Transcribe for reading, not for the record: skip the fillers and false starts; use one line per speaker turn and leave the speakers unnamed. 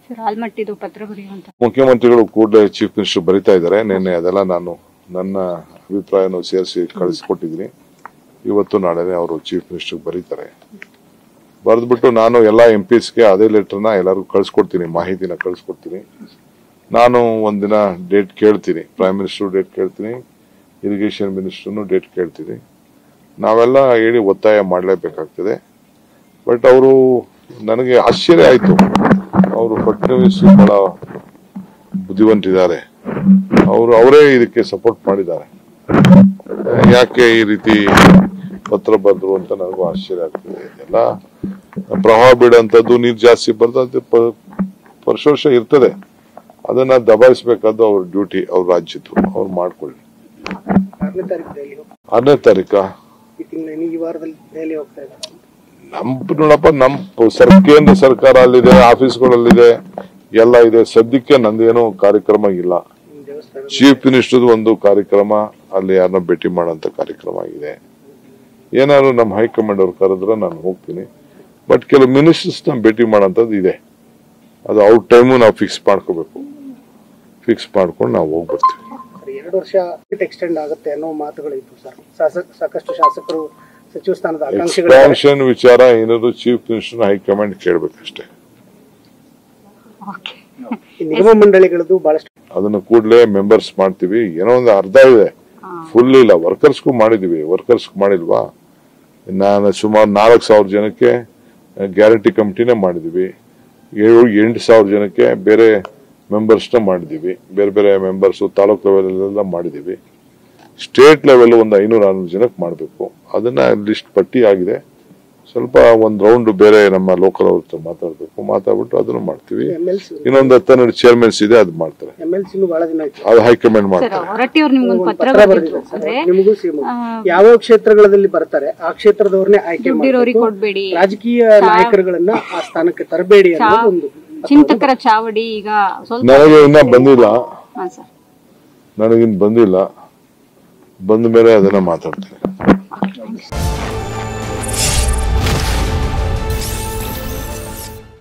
Sir ಆಲ್ಮಟ್ಟಿದು ಪತ್ರ ಬರೆಯುವಂತ
ಮುಖ್ಯಮಂತ್ರಿಗಳು ಕೂಡಲೇ ಚೀಫ್ ಮಿನಿಸ್ಟರ್ ಬರೀತಾ ಇದ್ದಾರೆ. ನಿನ್ನೆ ಅದೆಲ್ಲ ನಾನು ನನ್ನ ಅಭಿಪ್ರಾಯವನ್ನು ಸೇರಿಸಿ ಕಳಿಸ್ಕೊಟ್ಟಿದ್ದೀನಿ. ಇವತ್ತು ನಾಳೆ ಅವರು ಚೀಫ್ ಮಿನಿಸ್ಟರ್ ಬರೀತಾರೆ. ಬರೆದ್ಬಿಟ್ಟು ನಾನು ಎಲ್ಲಾ ಎಂಪಿಸ್ಗೆ ಅದೇ ಲೆಟರ್ನ ಎಲ್ಲರಿಗೂ ಕಳಿಸ್ಕೊಡ್ತೀನಿ, ಮಾಹಿತಿನ ಕಳಿಸ್ಕೊಡ್ತೀನಿ. ನಾನು ಒಂದಿನ ಡೇಟ್ ಕೇಳ್ತೀನಿ, ಪ್ರೈಮ್ ಮಿನಿಸ್ಟರ್ ಡೇಟ್ ಕೇಳ್ತೀನಿ, ಇರಿಗೇಷನ್ ಮಿನಿಸ್ಟರ್ನು ಡೇಟ್ ಕೇಳ್ತೀನಿ. ನಾವೆಲ್ಲ ಹೇಳಿ ಒತ್ತಾಯ ಮಾಡಲೇಬೇಕಾಗ್ತದೆ. ಬಟ್ ಅವರು ನನಗೆ ಆಶ್ಚರ್ಯ ಆಯ್ತು, ಅವರು ಫಡ್ನವೀಸ್ ಬಹಳ ಬುದ್ಧಿವಂತಿದ್ದಾರೆ, ಅವರೇ ಇದಕ್ಕೆ ಸಪೋರ್ಟ್ ಮಾಡಿದ್ದಾರೆ. ಯಾಕೆ ಈ ರೀತಿ ಪತ್ರ ಬರೆದ್ರು ಅಂತ ನನಗೂ ಆಶ್ಚರ್ಯ ಆಗ್ತದೆ. ಎಲ್ಲ ಪ್ರವಾಹ ಬೀಳಂತದ್ದು, ನೀರು ಜಾಸ್ತಿ ಬರ್ತದೆ, ವರ್ಷ ಇರ್ತದೆ, ಅದನ್ನ ದಬಾಯಿಸಬೇಕಾದ್ದು ಅವ್ರ ಡ್ಯೂಟಿ, ಅವ್ರ ರಾಜ್ಯದ್ದು, ಅವ್ರು ಮಾಡ್ಕೊಳ್ಳಿ. 6ನೇ ತಾರೀಕ ನೋಡಪ್ಪ, ನಮ್ ಕೇಂದ್ರ ಸರ್ಕಾರ ಅಲ್ಲಿದೆ, ಆಫೀಸ್ಗಳಲ್ಲಿದೆ, ಎಲ್ಲ ಇದೆ. ಸದ್ಯಕ್ಕೆ ನಂದೇನು ಕಾರ್ಯಕ್ರಮ ಇಲ್ಲ. ಚೀಫ್ ಮಿನಿಸ್ಟರ್ ಒಂದು ಕಾರ್ಯಕ್ರಮ, ಅಲ್ಲಿ ಯಾರನ್ನ ಭೇಟಿ ಮಾಡೋಂತ ಕಾರ್ಯಕ್ರಮ ಇದೆ. ಏನಾದ್ರು ನಮ್ಮ ಹೈಕಮಾಂಡ್ ಅವ್ರು ಕರೆದ್ರೆ ನಾನು ಹೋಗ್ತೀನಿ. ಬಟ್ ಕೆಲವು ಮಿನಿಸ್ಟರ್ಸ್ ನ ಭೇಟಿ ಮಾಡೋಂಥದ್ದು ಇದೆ. ಅದು ಅವ್ರ ಟೈಮು ನಾವು ಫಿಕ್ಸ್ ಮಾಡ್ಕೋಬೇಕು. ಫಿಕ್ಸ್ ಮಾಡ್ಕೊಂಡು ನಾವು ಹೋಗ್ಬರ್ತೀವಿ.
2 ವರ್ಷ ಎಕ್ಸ್ಟೆಂಡ್ ಆಗುತ್ತೆ ಅನ್ನೋ ಮಾತುಗಳಿತ್ತು ಸರ್. ಸಾಕಷ್ಟು ಶಾಸಕರು ಸಚಿವ ಸ್ಥಾನದ
ಎಕ್ಸ್ಪಾನ್ಷನ್ ವಿಚಾರ ಏನಾದ್ರು ಚೀಫ್ ಮಿನಿಸ್ಟರ್ ಹೈಕಮಾಂಡ್ ಕೇಳಬೇಕಷ್ಟೇ.
ನಿಗಮ ಮಂಡಳಿಗಳದ್ದು ಬಹಳಷ್ಟು
ಅದನ್ನು ಕೂಡಲೇ ಮೆಂಬರ್ಸ್ ಮಾಡ್ತೀವಿ. ಏನೋ ಒಂದು ಅರ್ಧ ಇದೆ, ಫುಲ್ ಇಲ್ಲ. ವರ್ಕರ್ಸ್ಗೂ ಮಾಡಿದೀವಿ, ವರ್ಕರ್ಸ್ ಮಾಡಿಲ್ವಾ? ನಾನು ಸುಮಾರು 4,000 ಜನಕ್ಕೆ ಗ್ಯಾರಂಟಿ ಕಮಿಟಿನೇ ಮಾಡಿದೀವಿ. 8,000 ಜನಕ್ಕೆ ಬೇರೆ ಮೆಂಬರ್ಸ್ನ ಮಾಡಿದೀವಿ. ಬೇರೆ ಬೇರೆ ಮೆಂಬರ್ಸ್ ತಾಲೂಕ್ ಲೆವೆಲ್ ಮಾಡಿದೀವಿ. ಸ್ಟೇಟ್ ಲೆವೆಲ್ ಒಂದು 500-600 ಜನಕ್ಕೆ ಮಾಡಬೇಕು. ಅದನ್ನ ಲಿಸ್ಟ್ ಪಟ್ಟಿ ಆಗಿದೆ. ಸ್ವಲ್ಪ ಒಂದ್ ರೌಂಡ್ ಬೇರೆ ನಮ್ಮ ಲೋಕಲ್ ಅವ್ರ ಮಾತಾಡ್ಬಿಟ್ಟು ಅದನ್ನು ಮಾಡ್ತೀವಿ. ಇನ್ನೊಂದು 10 ಚೇರ್ಮನ್ಸ್ ಇದೆ, ಅದು ಮಾಡ್ತಾರೆ. ಅದು ಹೈಕಮಾಂಡ್ ಮಾಡ್ತಾರೆ.
ಯಾವ ಕ್ಷೇತ್ರಗಳಲ್ಲಿ ಬರ್ತಾರೆ ಆ ಕ್ಷೇತ್ರದವ್ರನ್ನೇ ಆಯ್ಕೆ ಮಾಡಿ, ರಾಜಕೀಯ ನಾಯಕರುಗಳನ್ನ ಆ ಸ್ಥಾನಕ್ಕೆ ತರಬೇಡಿ ಅನ್ನೋದು ಒಂದು
ಚಿಂತಕರ ಚಾವಡಿ. ಈಗ
ನನಗೆ ಇನ್ನ ಬಂದಿಲ್ಲ, ನನಗಿನ್ ಬಂದಿಲ್ಲ. ಬಂದ ಮೇಲೆ ಅದನ್ನ ಮಾತಾಡ್ತೇನೆ.